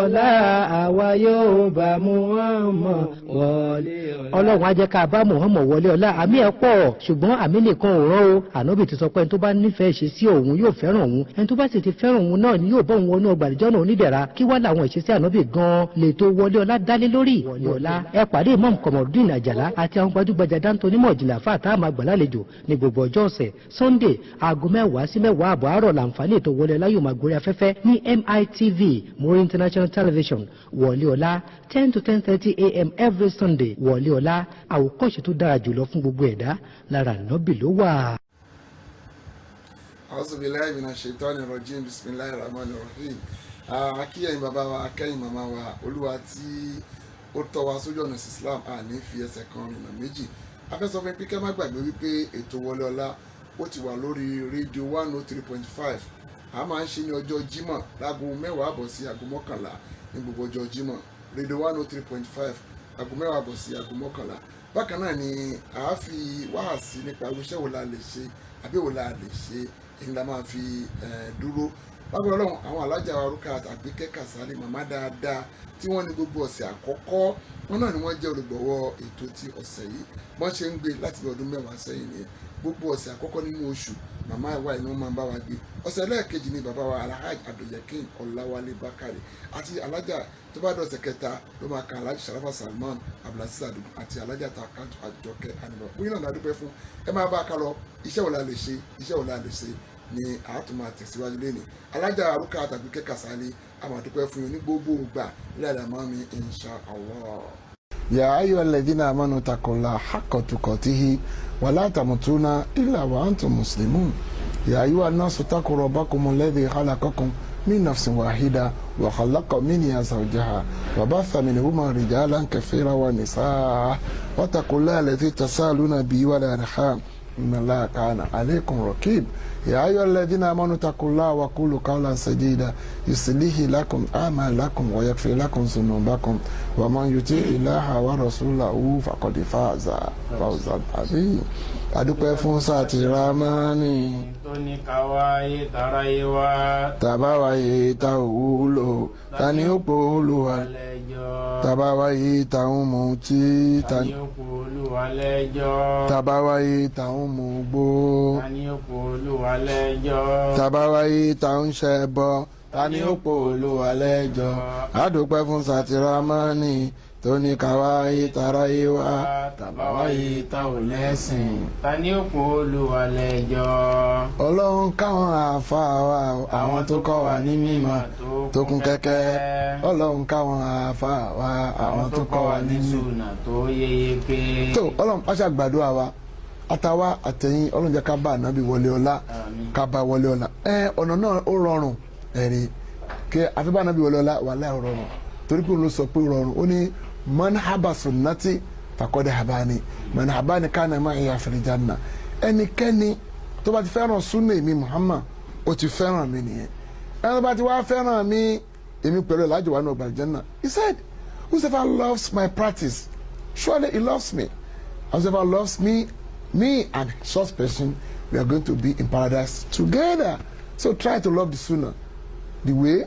ọlá àwa yóò bá Muhammad wọlé ọlá. Ọlọ́run á jẹ́ ká bá Muhammad wọlé ọlá. Àmì ẹ̀ pọ̀ ṣùgbọ́n àmì nìkan ò rán o. Ànábì ti sọ pé ẹni tó bá nífẹ̀ẹ́ ṣe sí òun yóò fẹ́ràn òun, ẹni tó bá sì ti fẹ́ràn òun náà ni yóò bọ́ òun wọnú ọgbà àlùjánnà onídẹ̀ra. Kí wá làwọn ìṣesí ànábì gan lè tó wọlé ọlá dálé lórí. Wọlé ọlá ẹ pàdé Imam Komorudeen Àjàlá àti àwọn gbajúgbajà dáńtó onímọ̀ ìjìnlẹ̀ àfáà tá a máa gbà lálejò ní gbogbo ọjọ́ ọ̀sẹ̀. Sunday aago 10 sí 10 àbọ̀ àárọ̀ làǹfààní ètò wọlé ọlá yóò máa gorí afẹ́fẹ́ ní MITV Muri International Television. Wọlé ọlá 10 to 10:30 a.m. every Sunday. Wọlé ọlá àwòkọ́ṣe tó dára jùlọ fún gbogbo ẹ̀dá lára ànábì ló wà. Auzubillahi minash shaitani rajim, bismillahir rahmanir rahim. Akíyẹ̀yìn bàbá wa, akẹ́yìn màmá wa, olúwa tí ó tọ́ wa sójú ọ̀nà Islam ní fi ẹsẹ̀ kan rìnà méjì. Afẹ́sọ fún pínkẹ́ má gbàgbé wípé ètò Wọlé Ọlá ó ti wà lórí rédíò 103.5. A máa ń ṣe ní ọjọ́ Jímọ̀ láago 10 àbọ̀ sí aago 11 ní gbogbo ọjọ́ Jímọ̀. Rédíò 103.5 aago 10 àbọ̀ sí aago 11. Bákan náà ni a fi wáàsí nípa irúṣẹ́ wo la lè ṣe àbí wo la lè ṣe èyí la máa fi dúró. Lábẹ́ Ọlọ́run àwọn alájà Rukat Àgbékẹ́ Kàsálí màmá dáadáa tí wọ́n ní gbogbo ọ̀sẹ̀ àkọ́kọ́ wọn náà ni wọ́n jẹ́ olùgbọ̀wọ́ ètò ti ọ̀sẹ̀ yìí wọ́n ṣe ń gbé láti bí ọdún 10 sẹ́yìn nìyẹn. Gbogbo ọ̀sẹ̀ àkọ́kọ́ nínú oṣù màmá ìwà inú máa ń bá wa gbé. Ọ̀sẹ̀ lẹ́ẹ̀kejì ni bàbá wa Alhaji Abdulyakin Ọláwálé Bákàrè àti alájà tó bá dọ̀sẹ̀ kẹta ló máa kan Alhaji Sharafa Salman Abdulaziz Adugu àti alájà Takatu Àjọkẹ́ Ànìmọ́. Bóyá náà dúpẹ́ fún ẹ máa bá a ká lọ iṣẹ́ wo la lè ṣe iṣẹ́ wo la lè ṣe ni àátùmọ̀ àtẹ̀síwájú lẹ́nu. Alájà Rukat Àgbékẹ́ Kàsálí àmàdúpẹ́ fún yín ní gbogbo ìgbà nílẹ̀ àmọ́ mi insha Allah. Ya ayyuhal ladhina amanu taqullaha haqqa tuqatihi wa la tamutunna illa wa antum muslimun. Ya ayyuhan nasu taqu rabbakum alladhi khalaqakum min nafsin wahida wa khalaqa minha zawjaha wa batha minhuma rijalan kathiran wa nisaa wattaqullaha alladhi tasaaluna bihi wal arham inna Allaha kana alaykum raqib. يا أيها الذين آمنوا اتقوا الله وقولوا قولا سديدا يصلح لكم أعمالكم ويغفر لكم ذنوبكم ومن يطع الله ورسوله فقد فاز فوزا عظيما. adúpẹ́ fún Sátìrámánì tó ní ká wáyé taráyé wá. tàbá wáyé ta òwúlò ta ni ó pò Olúwa lẹ́jọ́. tàbá wáyé ta ń mutí ta ni ó pò Olúwa lẹ́jọ́. tàbá wáyé ta ń mugbó ta ni ó pò Olúwa lẹ́jọ́. tàbá wáyé ta ń ṣẹbọ ta ni ó pò Olúwa lẹ́jọ́. adúpẹ́ fún Sátìrámánì tó ní ká wáyé taráyé wá tàbá wáyé ta ò lẹ́sìn ta ni ó pò Olúwa lẹ́jọ́. Ọlọ́run káwọn àáfàá wa àwọn tó kọ́ wa ní mímọ̀ tó kún kẹ́kẹ́. Ọlọ́run káwọn àáfàá wa àwọn tó kọ́ wa ní súnà tó yéye pé. tó Ọlọ́run pàṣẹ gbàdúrà wa àtàwa àtẹ̀yìn Ọlọ́run jẹ́ ká bá ànábì Wọlé Ọlá ká bá Wọlé Ọlá. ọ̀nà náà ó rọrùn ẹ̀rí kí àfi bá ànábì Wọlé Ọlá wà láì rọrùn torí pé òun ló sọ pé rọrùn ó ní man haba sunnati faqad habani man habani kana ma'iya fil janna. ẹnikẹ́ni tó bá ti fẹ́ràn súnà èmi Muhammad ó ti fẹ́ràn mi nìyẹn. ẹni tó bá ti wá fẹ́ràn mi èmi pẹ̀lú ìlàjò wa ní ọgbà Janna. He said whosoever loves my practice surely he loves me. Whosoever loves me and such person we are going to be in paradise together. So try to love the sunnah, the way,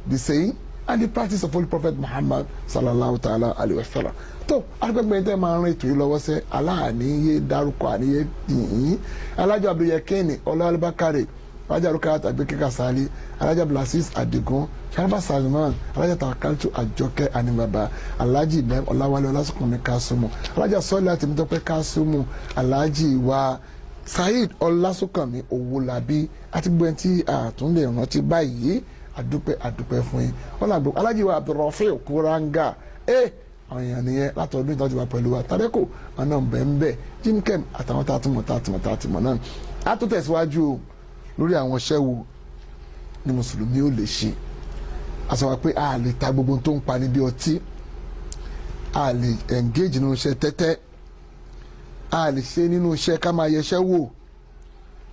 the saying and the practice of Holy Prophet Muhammad sallallahu ta'ala alayhi wa sallam. tó agbègbè tẹ́ máa ń rìn ètò yìí lọ́wọ́ sẹ́ aláàníyé dárúkọ àníyé yìnyín alájà Abdulyakin Ọláwálé Bákàrè alájà Rukat Àgbékẹ́ Kàsálí alájà Abdulaziz Adigun Sharafa Salman alájà Takatu Àjọkẹ́ Ànìbàbà alájì Ibrahim Ọláwálé Ọlásùnkànmí Kásùmù alájà Sọ́lá Tèmítọ́pẹ́ Kásùmù alájì wa Saheed Ọlásùnkànmí Owólabí àti gbogbo ẹni tí àtúndè rántí báyìí àdúpẹ́ fún yín ọlàgbò alájì wa Abdulrafiu Kuranga àwọn èèyàn nìyẹn látọdún ìtọ́jú wa pẹ̀lú wa tàdékò ọ̀nà bẹ́ẹ̀ jimkem àtàwọn tààtìmọ̀ náà a tó tẹ̀síwájú o lórí àwọn iṣẹ́ wo ni mùsùlùmí ò lè ṣe a sọ wá pé a lè ta gbogbo tó ń pa níbi ọtí a lè engage nínú iṣẹ́ tẹ́tẹ́ a lè ṣe nínú iṣẹ́ ká máa yẹṣẹ́ wò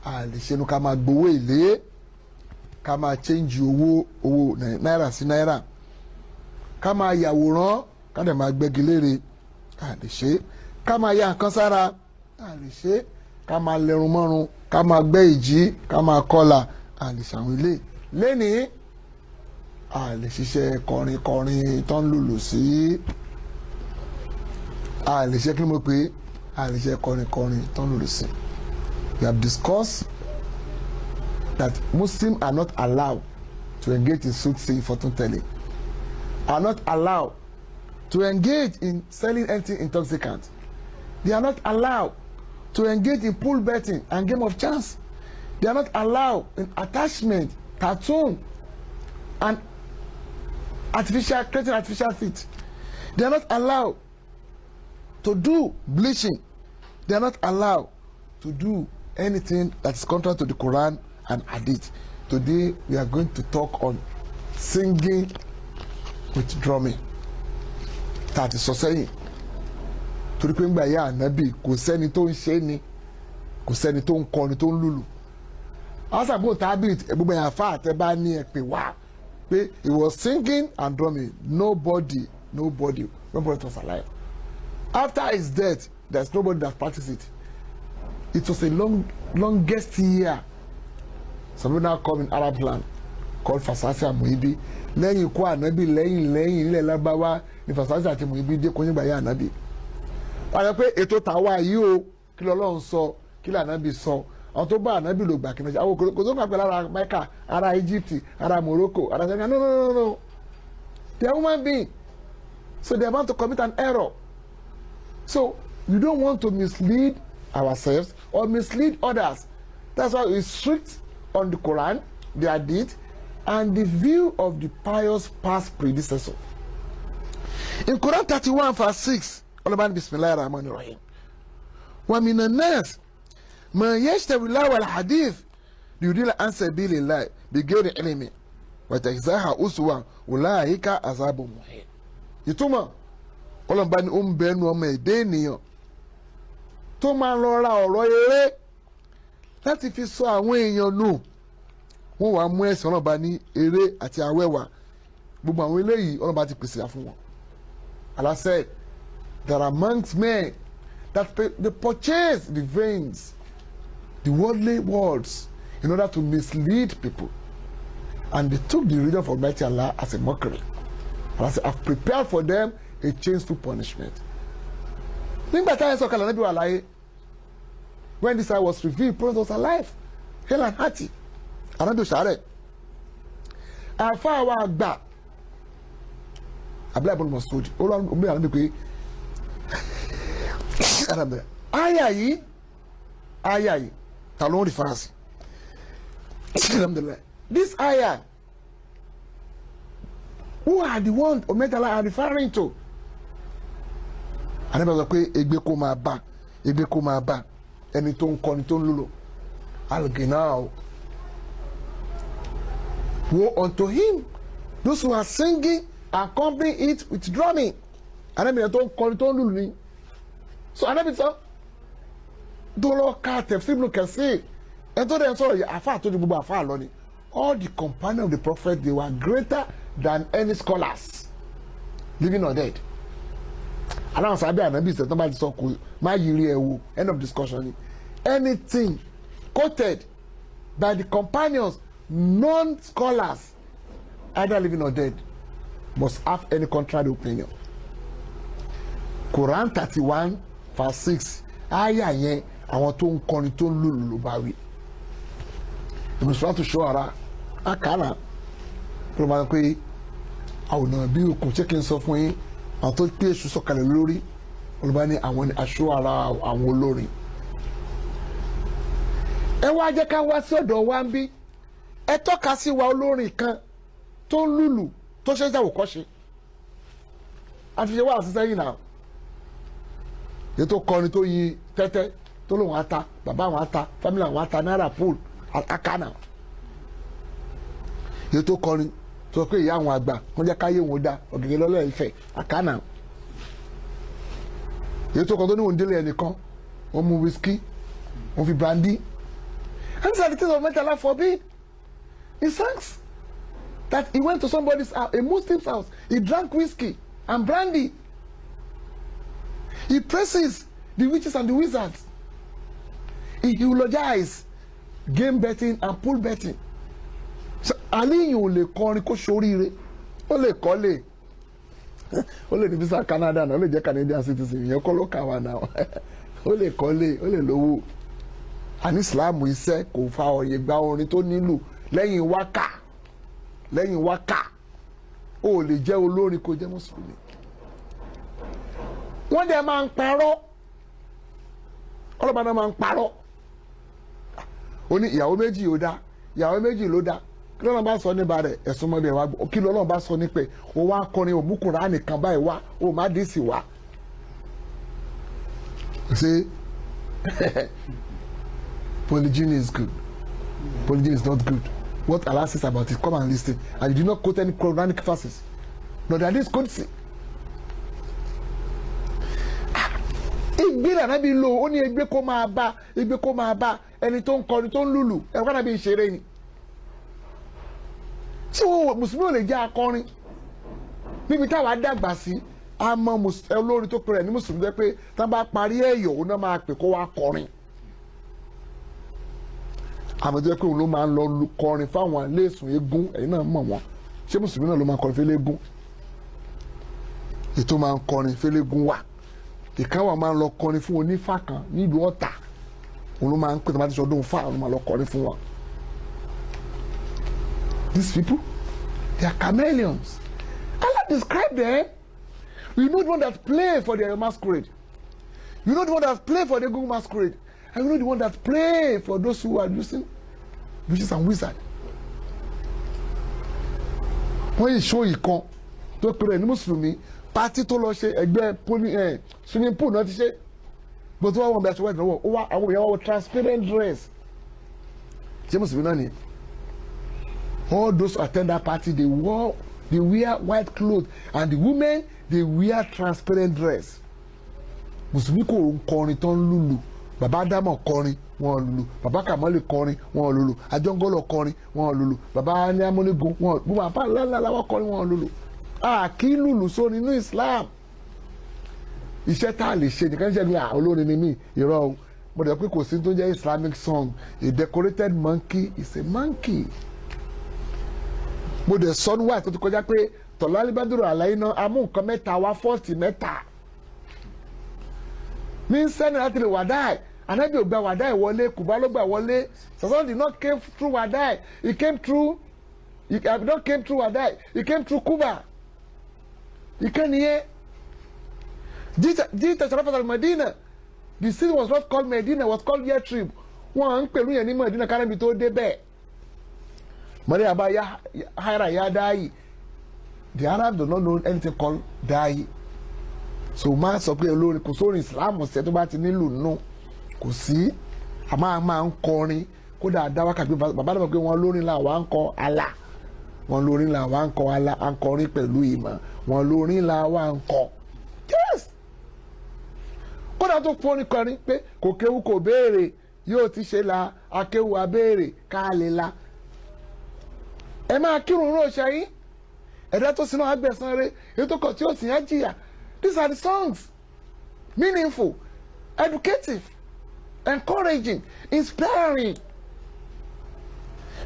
a lè ṣe nínú ká máa gbowó èlé ká máa change owó náírà sí náírà ká máa yàwòrán ká dẹ̀ máa gbẹ́gi léèrè a lè ṣe ká máa ya nǹkan sára a lè ṣe ká máa lẹ́run mọ́run ká máa gbẹ́ ìjì ká máa kọlà a lè ṣàwọn ilé lẹ́nìí a lè ṣiṣẹ́ kọrin tó ń lùlù sí, a lè ṣe kí ni mo pè é, a lè ṣe kọrin tó ń lùlù sí. We have discussed that Muslims are not allowed to engage in soothsaying, fortune telling, are not allowed to engage in selling anything intoxicant. They are not allowed to engage in pool betting and game of chance. They are not allowed in attachment, tattoo, and creating artificial feet. They are not allowed to do bleaching. They are not allowed to do anything that is contrary to the Quran and Hadith. Today we are going to talk on singing with drumming. That is so saying. Torí pé ńgbà yá ànábì kò sẹ́ni tó ń ṣe ni, kò sẹ́ni tó ń kọrin tó ń lùlù. Asàbò tábìlì gbogbo yẹn àfa àtẹ́bá ní ẹ pé wá pé he was singing and drumming. Nobody when Prophet was alive. After his death, there's nobody that practiced it. It was a longest year. Some people now come in Arab land called Fasasi and Muibi. Lẹ́yìn ikú ànábì lẹ́yìn ilẹ̀ Lárúbáwá ni Fasasi àti Muibi dé kóyìn gbàyà ànábì. Wọ́n á yẹ pé ètò tàwa yìí o kí l'Ọlọ́run sọ kí l'ànábì sọ. Àwọn tó bá ànábì ló gbà kí n ṣe àwọn kò tó gbà pẹ̀lú ara Mecca, ara Egypt, ara Morocco, ara Senegal. No. They are human beings. So they are bound to commit an error. So you don't want to mislead ourselves or mislead others. That's why we strict on the Quran, the Hadith, and the view of the pious past predecessor. In Quran 31 verse 6, Allah Bismillahir Rahmanir Rahim. Wa minan nas man yashtawi lahu wal hadith yudil an sabilillah bighayri ilmi wa takzaha uswa ulaika azabun muhin. Ìtumọ̀ Allah bá ní ó ń bẹnu ọmọ ẹ̀dá ènìyàn tó máa lọ ra ọ̀rọ̀ eré láti fi sọ àwọn èèyàn nù. Wọ́n wàá mú ẹ̀sìn ọlọ́ba ní eré àti awẹ́wà. Gbogbo àwọn eléyìí ọlọ́ba ti pèsè fún wọn. Allah said, there are amongst men that they purchase the veins, the worldly words, in order to mislead people. And they took the religion of Almighty Allah as a mockery. Allah said, I've prepared for them a shameful punishment. Nígbà táyà sọ kalẹ̀ Ànábì wà láyé, when this was revealed, Prophet was alive, hale and hearty. Ànábì òṣàrẹ̀. Àfa àwọn àgbà Abdullahi ibn Mas'ud olórí omi Ànábì pé àyà yìí ta ló ń rí fáàsì. This ayah, who are the ones Ometala are referring to? Ànábì sọ pé egbe kó máa bá ẹni tó ń kọrin tó ń lùlù. Al-Ghinaw. Woe unto him, those who are singing, accompany it with drumming. Ànábì tó ń kọrin tó ń lùlù ni. So Ànábì sọ dọ́lọ́ ká tẹ̀síbùnù kẹsí ẹ̀ tó dẹ̀ ń sọ̀rọ̀ yìí àfa àtọ́jú gbogbo àfa àlọ́ ni. All the companions of the prophet, they were greater than any scholars, living or dead. Aláwọn sábẹ́ Ànábì sẹ̀ tó bá ti sọ kò má yiri ẹ̀ wò, end of discussion ni. Anything quoted by the companions, non-scholars, either living or dead, must have any contrary opinion. Quran 31 verse 6, ayah yẹn àwọn tó ń kọrin tó ń lùlù ló bá wí. Ìmùsùlùmí Ṣuara àkàrà tó máa ń pè àwòrán bí òkun ṣé kí n sọ fún yín àwọn tó pé èṣù sọ̀kalẹ̀ lórí olùbá ní àwọn Ṣuara àwọn olórin. Ẹ wá jẹ́ ká wá sí ọ̀dọ̀ wa ń bí ẹ tọ́ka sí wa olórin kan tó ń lùlù tó ṣe é ṣàwòkọ́ṣe àfihàn wà sí sẹ́yìn náà èyí tó kọrin tó yin tẹ́tẹ́ tó lóun ata bàbá àwọn ata family àwọn ata náírà pool akana èyí tó kọrin tó pé ìyá àwọn àgbà wọ́n jẹ́ káyé wọn dá ọ̀gẹ̀gẹ̀ lọ́lọ́ ìfẹ́ akana èyí tó kọ tó ní òun délé ẹnìkan wọ́n mú whisky wọ́n fi brandy. And these are the things of Ometala forbid. He sanks that he went to somebody's house, a Muslim's house, he drank whiskey and brandy. He praises the witches and the wizards. He eulogizes game betting and pool betting. So Ali yóò lè kọrin kó ṣoríire ó lè kọ́lé ó lè ní visa Canada náà ó lè jẹ́ Canadian citizen ìyẹn kọ́ ló kà wá náà ó lè kọ́lé ó lè lówó àní Islam iṣẹ́ kò fa ọ̀yẹ̀ gba orin tó nílò lẹ́yìn wákà ó lè jẹ́ olórin kó jẹ́ mùsùlùmí. wọ́n dẹ̀ máa ń parọ́ ọlọ́ba náà máa ń parọ́ ó ní ìyàwó méjì ó dá ìyàwó méjì ló dá kí lọ́nà bá sọ nípa rẹ̀ ẹ̀sùn mọ́bẹ̀ wá kí lọ́nà bá sọ nípẹ̀ ó wá kọrin òmùkùnrin nìkan báyìí wá ó má dé sí wá. ṣé polygyny is good, polygyny is not good. What Allah says about it, come and listen. And you do not quote any Quranic verses. No, that is good. Ìgbé lànà bí lo ó ní ẹgbẹ́ kó máa bá ẹni tó ń kọrin tó ń lùlù ẹ̀rọ kánà bí ìṣeré ni. Ṣé wọ́n mùsùlùmí ò lè jẹ́ akọrin? Níbi táwa dàgbà sí a mọ olórin tó pèrè ní mùsùlùmí jẹ́ pé tá a bá parí ẹ̀yọ̀ òun náà máa pè kó wá kọrin. Àmọ́ tó jẹ́ pé òun ló máa ń lọ kọrin fáwọn aléèsùn eégún ẹ̀yin náà mọ̀ wọ́n. Ṣé mùsùlùmí náà ló máa kọrin fẹ́lẹ́gún? Ètò máa ń kọrin fẹ́lẹ́gún wà. Ìkáwà máa ń lọ kọrin fún onífá kan nílùú Ọ̀tà. Òun ló máa ń pè tó máa ti sọdún fáà ló máa lọ kọrin fún wọn. These people, they are chameleons. Allah described them. You know the one that play for their masquerade. You know the one that play for the Google masquerade. And you know the one that pray for those who are using witches and wizards. Wọ́n yìí ṣó ìkan tó pèrè ní mùsùlùmí pátí tó lọ ṣe ẹgbẹ́ swimming pool náà ti ṣe gbọ́dọ̀ wọ́n bí aṣọ wáìtì lọ́wọ́ ó wá àwọn èèyàn wọ́n transparent dress ṣé mùsùlùmí náà ni all those who attend that party they wear white clothes and the women they wear transparent dress. Mùsùlùmí kò ń kọrin tó ń lùlù. Bàbá Ádámọ̀ kọrin wọn lùlù, bàbá Kàmọ́lì kọrin wọn lùlù, Àjọngọ́lọ̀ kọrin wọn lùlù, bàbá Níámúnígun wọn gbogbo àfa ńláńlá làwọn kọrin wọn lùlù. Kì í lùlù sórí inú Islam. Iṣẹ́ tá a lè ṣe nìkan ṣe ní olórin ni mí irọ́ o. Mo dẹ̀ pé kò sí tó jẹ́ Islamic song. A decorated monkey is a monkey. Mo dẹ̀ sọ níwáyé tó ti kọjá pé Tọ́lá Bádùrù Àlàyé náà amú nǹkan mẹ́ta wá fọ́ọ̀tì mẹ́ta. Ní sẹ́ni láti lè wàdáì Ànábì ò gba wàdáì wọlé Kùbá ló gbà wọlé Sàsán did not came through wàdáì he came through wàdáì he came through Kuba ìkànnìyẹ jíta Sharafat al-Madina the city was not called Medina was called Yathrib wọn à ń pẹ̀lú yẹn ní Medina kárábì tó dé bẹ́ẹ̀ mọ̀lẹ́ àbá Haira ya Dáyì the Arabs do not know anything called Dáyì. So máa sọ pé olórin kò sórin Islam ṣe tó bá ti nílò nù kò sí a máa ń kọrin kódà àdáwákà pé bàbá dàbọ̀ pé wọ́n lórin là wà ń kọ Allah wọ́n lórin là wà ń kọ Allah à ń kọrin pẹ̀lú ìmọ̀ wọ́n lórin là wà ń kọ. Yes kódà tó fọ́ni kọrin pé kò kéwu kò béèrè yóò ti ṣe la akéwu abéèrè ká lè la. Ẹ máa kírun ró ṣe yín ẹ̀dá tó sinú agbẹ̀sán rẹ̀ ètò kan tí ó sì yẹn jìyà. These are the songs. Meaningful, educative, encouraging, inspiring.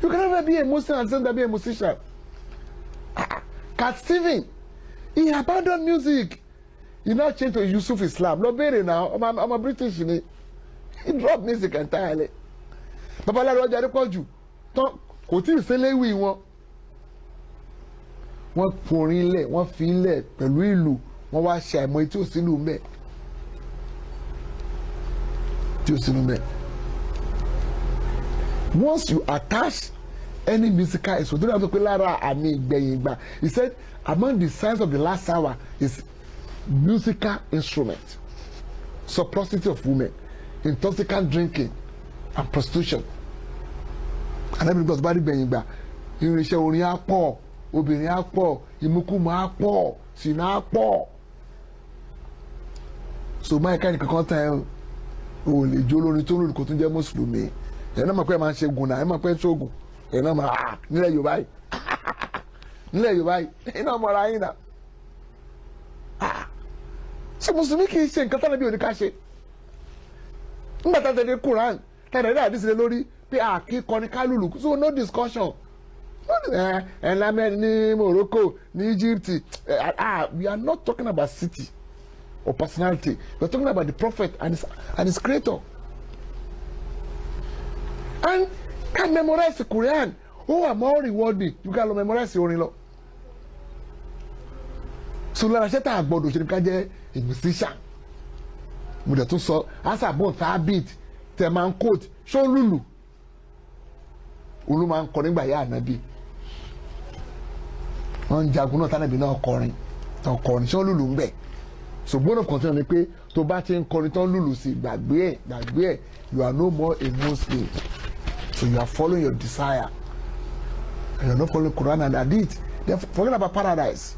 You can never be a Muslim and then be a musician. Cat Stevens, he abandoned music. He now changed to Yusuf Islam. No better now. I'm a British. He dropped music entirely. Babalaro Ajadepoju, kò tí ì ṣẹlẹ̀ wí wọn. Wọ́n forin lẹ̀, wọ́n fi lẹ̀ pẹ̀lú ìlú. Wọ́n wá ṣe àìmọ̀ tí ó sínú mẹ́ once you attach any musical instrument tó dáa tó pé lára àmì ìgbẹ̀yìn ìgbà he said among the signs of the last hour is musical instrument surplusity of women intoxicant drinking and prostitution alábìrin gbọ́dọ̀ bá rí gbẹ̀yìn ìgbà irinṣẹ́ orin á pọ̀ obìnrin á pọ̀ ìmúkúmu á pọ̀ sìnà á pọ̀. So máa ká nìkan kan tán ẹ o lè jó lórí tó lórí kò tún jẹ́ mùsùlùmí ẹ̀ náà mọ̀ pé ẹ máa ń ṣe gùn náà ẹ mọ̀ pé ẹ ń ṣoògùn ẹ̀ náà máa nílẹ̀ Yorùbá yìí nílẹ̀ Yorùbá yìí ẹ̀ náà mọ̀ra yín náà ṣé mùsùlùmí kì í ṣe nǹkan tánà bí òní ká ṣe nígbà tá a tẹ̀lé Quran tá a tẹ̀lé àdìsílẹ̀ lórí pé àkíkọ ní ká lùlù so no discussion Lamẹ́ ní Morocco ní Egypt we are not talking about city or personality, we are talking about the prophet and his creator. And can memorize the Quran. Who are more rewarding? You can memorize the orin lọ. So lára ṣẹ́ tá a gbọ́dọ̀ ṣe ni ká jẹ́ a musician. Mo dẹ̀ tún sọ asa bon thabit tẹ̀ máa ń quote ṣó lùlù. Olú máa ń kọ nígbà yá ànábì. Wọ́n ń jagun náà tánàbí náà kọrin ṣó lùlù ń bẹ̀. So gbọ́dọ̀ kọ̀ọ̀tún ni pé tó bá ti ń kọrin tán lùlù sí gbàgbé ẹ̀ you are no more a Muslim. So you are following your desire. And you are not following Quran and Hadith. They forget about paradise.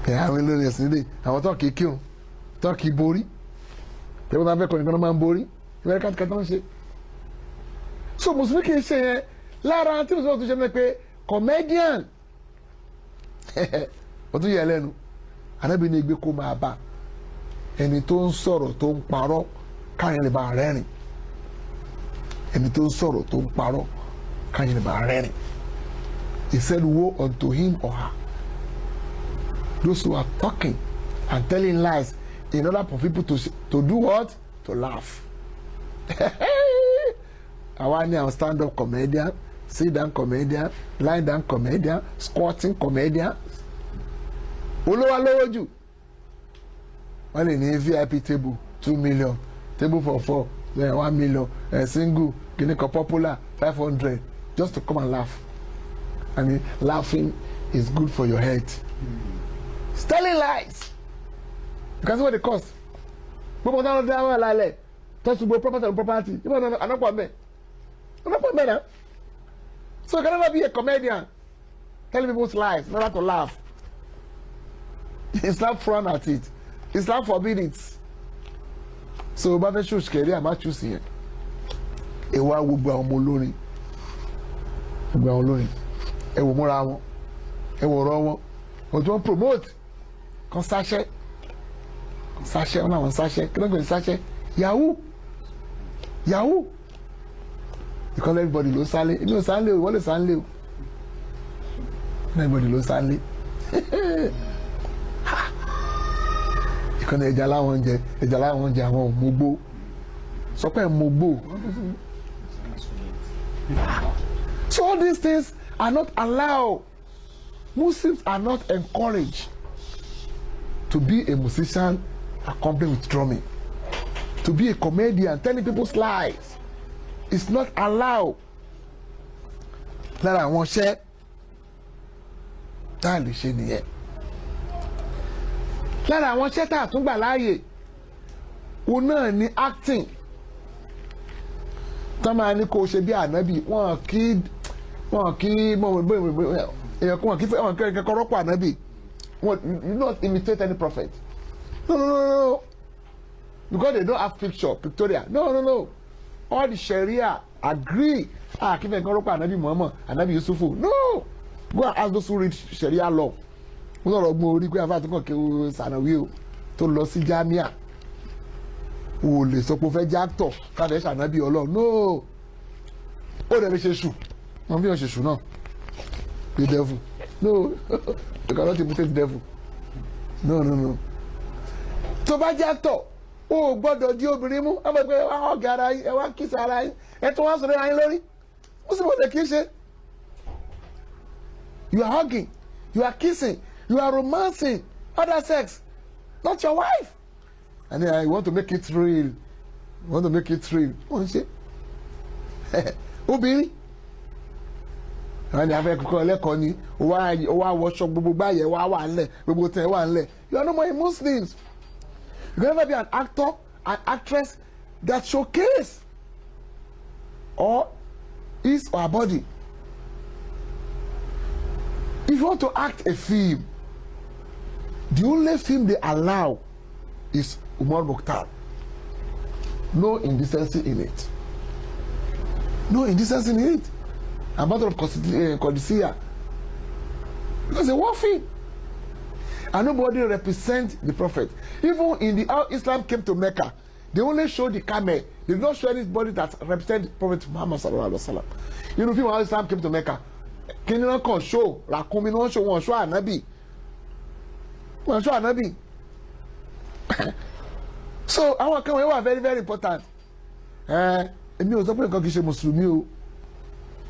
Àwọn ilé ẹ̀sìn nílé àwọn tó kì í kírun tó kì í borí tẹ́wọ́n tó ń fẹ́ kọ́ nìkan máa ń borí ìwé kàtìkàtà ń ṣe. So mùsùlùmí kì í ṣe yẹn lára tí mùsùlùmí tó ṣe ní pé comedian ó tún yẹ lẹ́nu Ànábì ní igbe kó máa bá ẹni tó ń sọ̀rọ̀ tó ń parọ́ káyọ̀ lè bá rẹ́rìn ẹni tó ń sọ̀rọ̀ tó ń parọ́ káyọ̀ lè bá rẹ́rìn. He said woe unto him or her, those who are talking and telling lies in order for people to do what? To laugh. Àwa ni àwọn stand up comedian, sit down comedian, lie down comedian, squatting comedian. Olówó lówó jù. Wọ́n lè ní VIP table 2 million, table for 4 1 million, single kìnnìkan popular 500 just to come and laugh. I mean, laughing is good for your health. Telling lies. You can see what it costs. Gbogbo táwọn ọdún àwọn àlàálẹ̀ tọ́sí gbogbo property. Ìbọn ànápọ̀ mẹ́. Ànápọ̀ mẹ́ náà. So you can never be a comedian telling people's lies in order to laugh. Islam frown at it. Islam forbid it. So bá fẹ́ choose career àmà choose yẹn. Èwà gbogbo àwọn ọmọ olórin. Gbogbo àwọn olórin. Ẹ wò múra wọn. Ẹ wò ọ̀rọ̀ wọn. Wọ́n ti wọ́n promote. Kan sáṣẹ́ wọn làwọn sáṣẹ́ kí ló ń gbé sáṣẹ́ yahoo because everybody ló sálé èmi ò sálé o ìwọ lè sálé o everybody ló sálé ìkànnì ẹja láwọn jẹ àwọn ò mógbó sọ pé mógbó. So all these things are not allowed. Muslims are not encouraged to be a musician accompanied with drumming, to be a comedian telling people's lies. It's not allowed. Lára àwọn iṣẹ́ tá a lè ṣe nìyẹn. Lára àwọn iṣẹ́ tá a tún gbà láàyè òun náà ni acting. Tọ́ máa ní kó o ṣe bí ànábì wọn kì í kẹ́kọ̀ọ́ rọ́pò ànábì. You not imitate any prophet. No. Because they don't have pictorial. No. All the Sharia agree. Kí fẹ́ kọ́ rọ́pò Ànábì Muhammad, Ànábì Yusufu. No. Go and ask those who read Sharia law. Wọ́n sọ̀rọ̀ gbọ́n orí pé àfáà tó kàn kí o sànàwí o tó lọ sí Jamia. O lè sọ pé o fẹ́ jẹ́ actor káfẹ́ ṣànábì Ọlọ́run. No. Ó dẹ̀ lè ṣe ṣù. Wọ́n fi hàn ṣe ṣù náà. Be devil. No. You cannot imitate the devil. No. Tó bá jẹ́ actor, o gbọ́dọ̀ di obìnrin mú. Ẹ mọ̀ pé ọ̀gá ara yín, ẹ wá kiss ara yín, ẹ tún wá sọ̀rọ̀ ara yín lórí. Ó sì mọ̀ lè kí ṣe. You are hugging, you are kissing, you are romancing other sex, not your wife. And then you want to make it real. Wọ́n ṣe. Obìnrin. Àwọn ni afẹ́ kọ́kọ́ ẹlẹ́kọ̀ọ́ ni ó wá wọṣọ gbogbo báyẹ̀ wà ńlẹ̀ gbogbo tẹ̀ wà ńlẹ̀. You are no more Muslims. You can never be an actor, an actress that showcase or his or her body. If you want to act a film, the only film they allow is Umar Mukhtar. No indecency in it. A matter of Qadisiyah. Because a war film. And nobody represents the Prophet. Even in how Islam came to Mecca, They only show the camel. They did not show anybody that represent Prophet Muhammad sallallahu alaihi wasallam. You know, when Islam came to Mecca, can you not show? Rakumi no show one show Anabi. One show Anabi. So our camel were very very important. Èmi ò sọ pé nǹkan kì í ṣe mùsùlùmí o.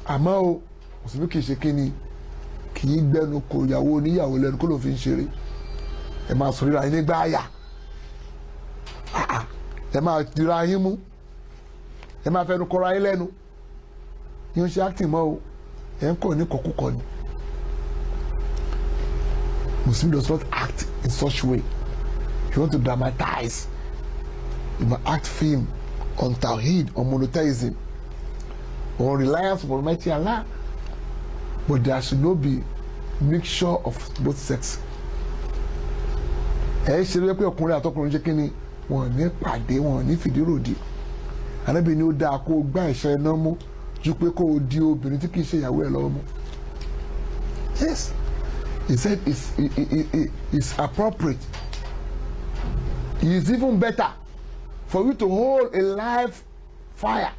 Àmọ́ o, mùsùlùmí kì í ṣe kíni. Kì í gbẹnu kò ìyàwó oníyàwó lẹ́nu kó ló fi ń ṣeré. Ẹ máa sọ ríra yín nígbà àyà. Ẹ máa dira yín mú. Ẹ máa fẹnu kọra yín lẹ́nu. Yín ṣe acting mọ́ o. Ẹ ń kọ̀ ní kọ̀kúkọ̀ ni. Muslim does not act in such way. If you want to dramatize, you must act film on Tawheed, on monotheism, on reliance on Almighty Allah. But there should not be mixture of both sex. Ẹ ṣe lé pé ọkùnrin àtọkùnrin jẹ́ kínní wọn ní pàdé wọn ní fìdíròdì. Ànábì ni ó dáa kó o gbá ẹ̀ṣẹ̀ iná mú ju pé kó o di obìnrin tí kì í ṣe ìyàwó ẹ̀ lọ́wọ́ mú. Yes, he said it's appropriate. It is even better for you to hold a live fire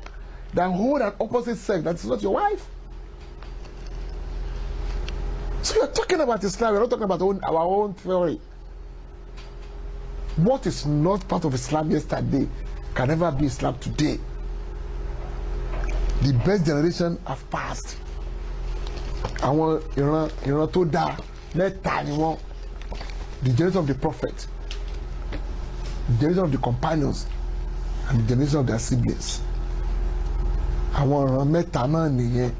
than hold an opposite sex that is not your wife. So you're talking about Islam, we're not talking about our own theory. What is not part of Islam yesterday can never be Islam today. The best generation have passed. Àwọn ìran tó dáa mẹ́ta ni wọ́n. The generation of the prophet, the generation of the companions, and the generation of their siblings. Àwọn ìran mẹ́ta náà nìyẹn.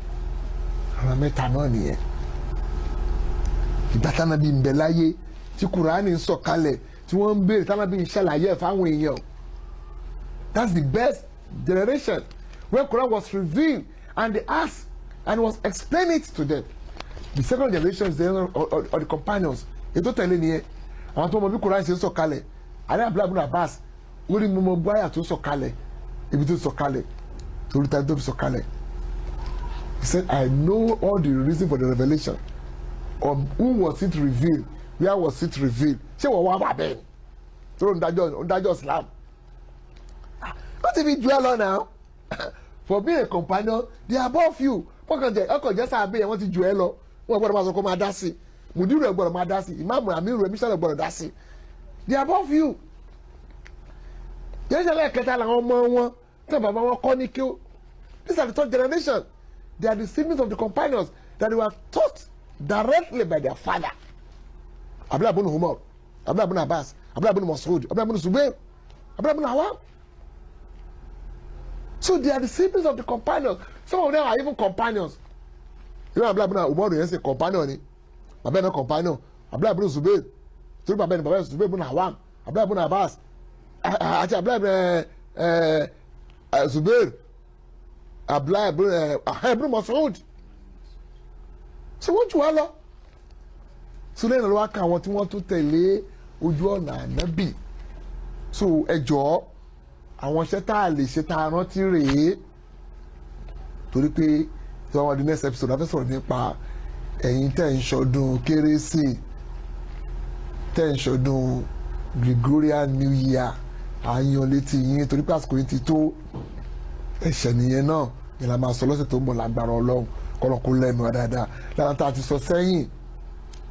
Ìran mẹ́ta náà nìyẹn. Ìgbà t'Ànábì ń bẹ láyé tí Kùránì ń sọ̀kalẹ̀ tí wọ́n ń béèrè t'Ànábì ń ṣàlàyé ẹ̀ fáwọn èèyàn. That's the best generation. When Quran was revealed and they asked and was explained it to them. The second generation is the generation of the companions. Ètò tẹ̀lé nìyẹn. Àwọn tó mọ bí Quran ṣe ń sọ̀kalẹ̀. Àdé Abdullah ibn Abbas orí mímọ gbáyà tó sọ̀kalẹ̀ ibi tó sọ̀kalẹ̀ torí tàbí tó fi sọ̀kalẹ̀. He said, I know all the reason for the revelation. Who was it revealed? Where was it revealed? Ṣé wọ́n wá wà bẹ́ẹ̀ ni? Tó ń dájọ́ Islam. What if he dwell on now? For being a companion, they are above you. Ọkọ̀ jẹ́ sáà bẹ́ẹ̀ wọ́n ti jù ẹ́ lọ. Wọ́n gbọ́dọ̀ máa sọ kó máa dá sí. Mùdírù ẹ̀ gbọ́dọ̀ máa dá sí. Ìmáàmù Àmírù ẹ̀mí sọ̀rọ̀ gbọ́dọ̀ dá sí. They are above you. Yẹ́n ṣẹlẹ̀ kẹta làwọn ọmọ wọn tí bàbá wọn kọ́ ní kí ó. These are the third generation. They are the siblings of the companions that they were taught directly by their father. Abdullah ibn Umar, Abdullah ibn Abbas, Abdullah ibn Mas'ud, Abdullah ibn Zubayr, Abdullah ibn Awam. So they are the siblings of the companions. Some of them are even companions. You know Abdullah ibn Umar yẹn ṣe companion ni. Bàbá ẹ̀ náà companion. Abdullah ibn Zubayr. Torí bàbá ẹ̀ ní bàbá ẹ̀ Zubayr ibn Awam. Abdullah ibn Abbas. Àti Abdullah ibn Zubayr. Abdullah ibn Mas'ud. Ṣé wọ́n jù wá lọ? So lẹ́yìn lọ́wọ́ ká àwọn tí wọ́n tún tẹ̀lé ojú ọ̀nà ànábì. So ẹ jọ̀ọ́ àwọn iṣẹ́ tá a lè ṣe tá a rántí rèé torí pé tí wọ́n wá di next episode a fẹ́ sọ̀rọ̀ nípa ẹ̀yin tẹ̀ ń ṣọdún kérésì tẹ̀ ń ṣọdún Gregorian New Year àyàn létí yín torí pé àsìkò yín ti tó ẹ̀ṣẹ̀ nìyẹn náà ni la máa sọ lọ́sẹ̀ tó ń bọ̀ lágbára Ọlọ́run kọ́lọ́kọ́ lẹ́nu wa dáadáa lára tá a ti sọ sẹ́yìn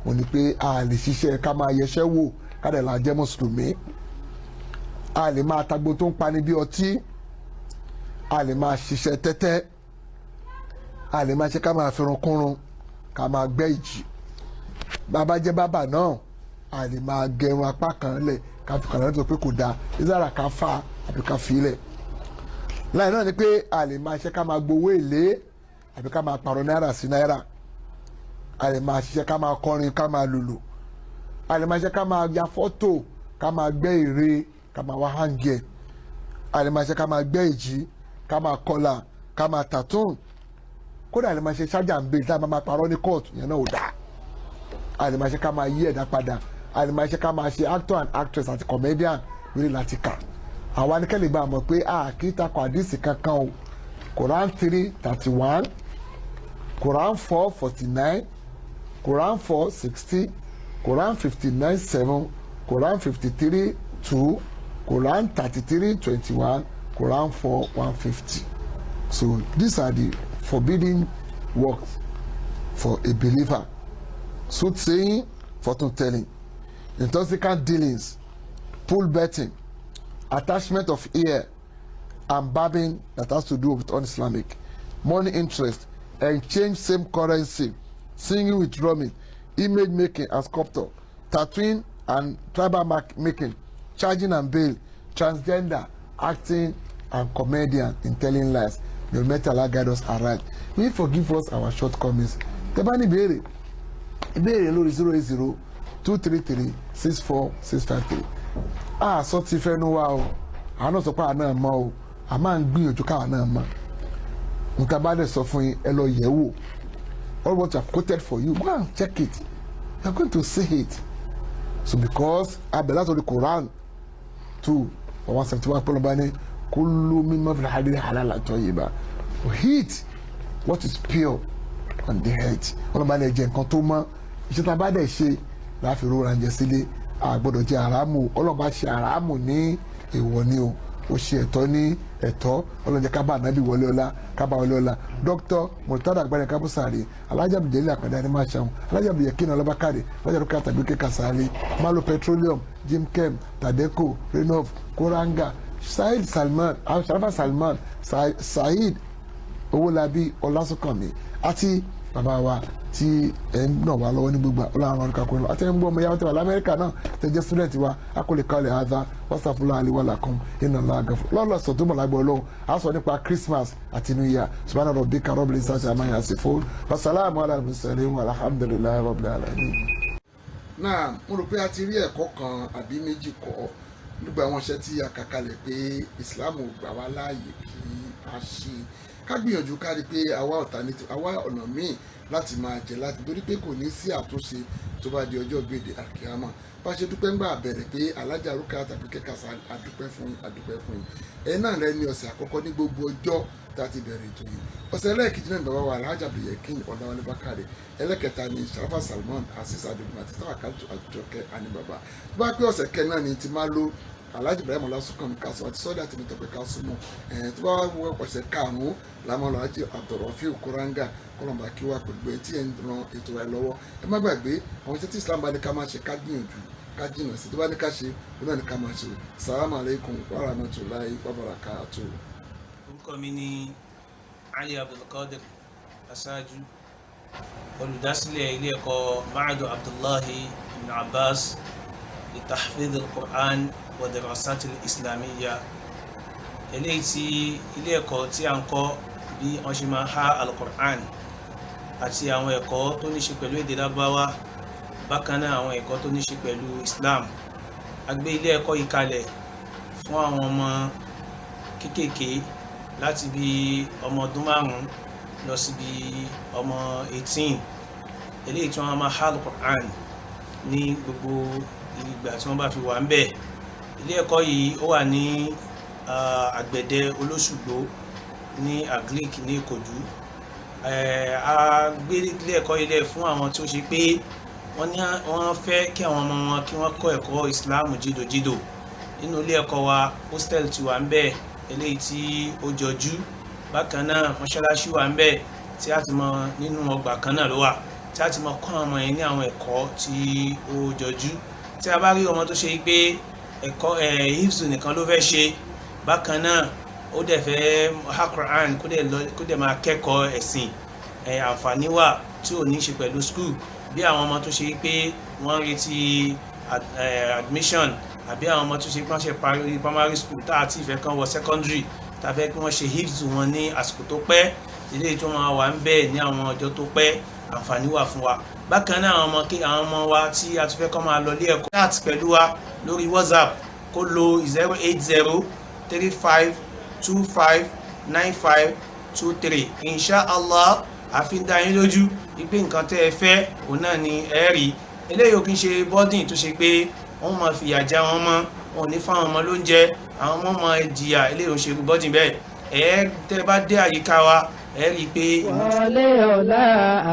wọ́n ní pé a lè ṣiṣẹ́ ká máa yẹṣẹ́ wò ká dẹ̀ là jẹ́ mùsùlùmí a lè máa tagbo tó ń pani bí ọtí a lè máa ṣiṣẹ́ tẹ́tẹ́ a lè máa ṣe ká máa fẹ́ràn kúrun ká máa gbẹ́ ìjì bàbá jẹ́ bàbá náà a lè máa gẹrun apá kan lẹ̀ ká fi kàn lọ́dọ̀ pé kò dáa ìzára ká fà àbí ká fi lẹ̀ láì náà ni pé a lè máa ṣe ká máa gbowó èlé àbí ká máa pààrọ̀ náírà sí náírà a lè máa ṣiṣẹ́ ká máa kọrin ká máa lùlù a lè máa ṣe ká máa ya fọ́tò ká máa gbẹ́ ère ká máa wá hàngẹ̀ a lè máa ṣe ká máa gbẹ́ ìjì ká máa kọlà ká máa tàtún kódà a lè máa ṣe ṣájà ń bè tá a máa parọ́ ní kóòtù yẹn náà ò dáa a lè máa ṣe ká máa yí ẹ̀dá padà a lè máa ṣe ká máa ṣe actor and actress àti comedian lórí láti kà àwa ní kẹ́lẹ́ bá a mọ̀ pé a kì í takò àdìsí kankan o Quran 3:31 Quran 4:49 Quran 4:60 Quran 59:7 Quran 53:2 Quran 33:21, Quran 4:150. So these are the forbidden works for a believer. Soothsaying, fortune telling, intoxicant dealings, pool betting, attachment of ear, and babbing that has to do with un-Islamic, money interest, exchange same currency, singing with drumming, image making and sculpture, tattooing and tribal making, charging and bail, transgender, acting and comedian in telling lies. May Almighty Allah guide us aright. May He forgive us our shortcomings. Tẹ́bá ní ìbéèrè lórí 080-233-64653. Sọ ti fẹ́ nu wa o, àánú sọ pé àná mọ́ o, a máa ń gbìyànjú káwa náà mọ́. Nǹkan bá dẹ̀ sọ fún yín, ẹ lọ yẹ̀ wò. All what I have quoted for you, go and check it. You are going to see it. So because abẹ́lá sọ the Quran 2:171 pọ́nlọ́ba ní kullu mimma fil hadith halal tayyiba. Eat what is pure on the head. Ọlọ́ba ní ẹ̀jẹ̀ nǹkan tó mọ́. Iṣẹ́ tá a bá dẹ̀ ṣe láfi rọra ń jẹ sílé. A gbọ́dọ̀ jẹ àràmù. Ọlọ́ba ṣe àràmù ní èèwọ̀ ni o. Ó ṣe ẹ̀tọ́ ní ẹ̀tọ́. Ọlọ́jẹ́ ká bá ànábì wọlé ọlá, ká bá wọlé ọlá. Dr. Murtada Agbára Kábùsàrì, Alhaji Abdul Àkàndé Animashaun, Alhaji Abdul Yakin Ọlọ́bàkàrè, Alhaji Rukayat Tàbíkẹ́ Kasari, Malo Petroleum, Jim Kem, Tadeco, Renov, Koranga, Saheed Salman, Sharafa Salman, Saheed Owólabí Ọlásùnkànmí, àti bàbá wa tí ẹ ń náà wà lọ́wọ́ ní gbogbo ọlọ́run ọ̀rọ̀ kakọ́ àti ẹ̀ ń gbọ́ ọmọ yàrá tí wà lamẹ́ríkà náà tẹ̀ jẹ́ student wa akólè kalẹ̀ àdá wàsàfúlà àlewàlà kan iná làgàfọ́ lọ́lọ́sọ̀ tó mọ̀ lágbọ́ ọlọ́run a sọ nípa Christmas àti New Year subhana rabbika rabbil izzati amma yasifun wasalaamu ala al-mursalin walhamdulillahi rabbil alamin. náà mo rò pé a ti rí ẹ̀kọ́ kan àbí méjì kọ́ nígbà àwọn iṣẹ́ tí a kà kalẹ̀ pé Islam ò gbà wá láàyè kí a ṣe ká gbìyànjú ká rí pé àwa ọ̀nà míì láti máa jẹ láti torí pé kò ní sí àtúnṣe tó bá di ọjọ́ gbèdé àkíyàmá bá ṣe dúpẹ́ ńgbà bẹ̀rẹ̀ pé Alhaja Rukayat Tàbíkẹ́ Kasari àdúpẹ́ fún yín ẹ̀yin náà lẹ́ni ọ̀sẹ̀ àkọ́kọ́ ní gbogbo ọjọ́ tá a ti bẹ̀rẹ̀ ètò yìí ọ̀sẹ̀ ẹlẹ́ẹ̀kejì náà bàbá wa Alhaji Abdul Yakin Ọláwálé Bákàrè ẹlẹ́kẹta ni Sharafa Salman Azeez Adigun àti Tawakkaltu Àjọkẹ́ Àníbàbà tó bá pé ọ̀sẹ̀ kẹ́ náà ni ti máa lo Alhaji Ibrahim Ọlásùnkànmí Kásùn àti sọ́dà àti Mítọ́pẹ́ Kásùmù tó bá wọ ọ̀sẹ̀ karùn-ún làwọn Alhaji Abdulrafiu Kuranga kọlọmba kí wá pẹ̀lú ẹ tí ẹ ń ran ètò rẹ lọ́wọ́ ẹ má gbàgbé àwọn iṣẹ́ tí Islam bá ní ká máa ṣe ká gbìyànjú ká jìnnà sí tó bá ní ká ṣe ó náà ní ká máa ṣe salamu alaikum wa rahmatulahi wa barakatuh. orúkọ mi ni Ali Abdulkadir Aṣáájú olùdásílẹ̀ ilé ẹ̀kọ́ Ma'had Abdullahi ibn Abbas li tahfidh al-Qur'an wa dirasat al-Islamiyya eléyìí tí ilé ẹ̀kọ́ tí a ń kọ́ bí wọ́n ṣe máa há al-Qur'an àti àwọn ẹ̀kọ́ tó ní ṣe pẹ̀lú èdè Lárúbáwá bákan náà àwọn ẹ̀kọ́ tó ní ṣe pẹ̀lú Islam a gbé ilé ẹ̀kọ́ yìí kalẹ̀ fún àwọn ọmọ kéékèèké láti bí ọmọ ọdún 5 lọ sí bí ọmọ 18 eléyìí tí wọ́n máa há al-Qur'an ní gbogbo ìgbà tí wọ́n bá fi wà ń bẹ̀ ilé ẹ̀kọ́ yìí ó wà ní Àgbẹ̀dẹ Olóṣùgbó ní Agric ní Ìkòjú a gbé ilé ẹ̀kọ́ ilé fún àwọn tí ó ṣe pé wọ́n fẹ́ kí àwọn ọmọ wọn kí wọ́n kọ́ ẹ̀kọ́ Islam jìdòjìdò nínú ilé ẹ̀kọ́ wa hostel ti wà ń bẹ̀ eléyìí tí ó jọjú bákan náà mọ́ṣáláṣí wà ń bẹ̀ tí a ti mọ nínú ọgbà kan náà ló wà tí a ti mọ kọ́ ọmọ yẹn ní àwọn ẹ̀kọ́ tí ó jọjú tí a bá rí ọmọ tó ṣe pé ẹ̀kọ́ hifzu nìkan ló fẹ́ ṣe bákan náà ó dẹ̀ fẹ́ ha Quran kó dẹ̀ máa kẹ́kọ̀ọ́ ẹ̀sìn àǹfààní wà tí ò ní ṣe pẹ̀lú school bí àwọn ọmọ tó ṣe pé wọ́n retí admission àbí àwọn ọmọ tó ṣe pé wọ́n ṣe parí primary school tá àti ìfẹ́ kan wọ secondary tá fẹ́ kí wọ́n ṣe hifzu wọn ní àsìkò tó pẹ́ ilé tó máa wà ń bẹ̀ ní àwọn ọjọ́ tó pẹ́ àǹfààní wà fún wa bákan náà àwọn ọmọ wa tí a tún fẹ́ kọ́ máa lọ ilé ẹ̀kọ́ chat pẹ̀lú wa lórí WhatsApp kó lo 08035259523 inshallah àfi dá yín lójú wípé nǹkan tẹ́ ẹ fẹ́ òun náà ni ẹ rí eléyìí ò kí ń ṣe bọ́dìn tó ṣe pé wọ́n máa fìyà já wọn mọ́ wọn ò ní fáwọn ọmọ lóúnjẹ àwọn ọmọ máa jìyà eléyìí ò ṣe bọ́dìn bẹ́ẹ̀ tẹ́ bá dé àyíká wa ẹ rí i pé wọlé ọlá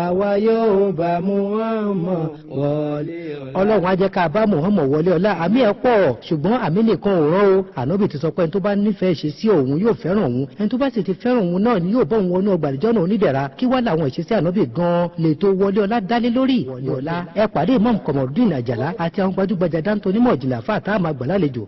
àwa yóò bá Muhammad wọlé ọlá. ọlọ́run á jẹ́ ká bá Muhammad wọlé ọlá àmì ẹ̀ pọ̀ ṣùgbọ́n àmì nìkan ò rán o ànábì ti sọ pé ẹni tó bá nífẹ̀ẹ́ ṣe sí òun yóò fẹ́ràn òun ẹni tó bá sì ti fẹ́ràn òun náà ni yóò bọ́ òun wọnú ọgbà àdìjọ́ náà onídẹ̀ra kí wá làwọn ìṣesí ànábì gan-an lè tó wọlé ọlá dálé lórí wọlé ọlá ẹ pàdé Imam Kamaldeen Àjàlá àti àwọn gbajúgbajà dáńtó onímọ̀ ìjìnlẹ̀ àfáà tá a máa gbà lálejò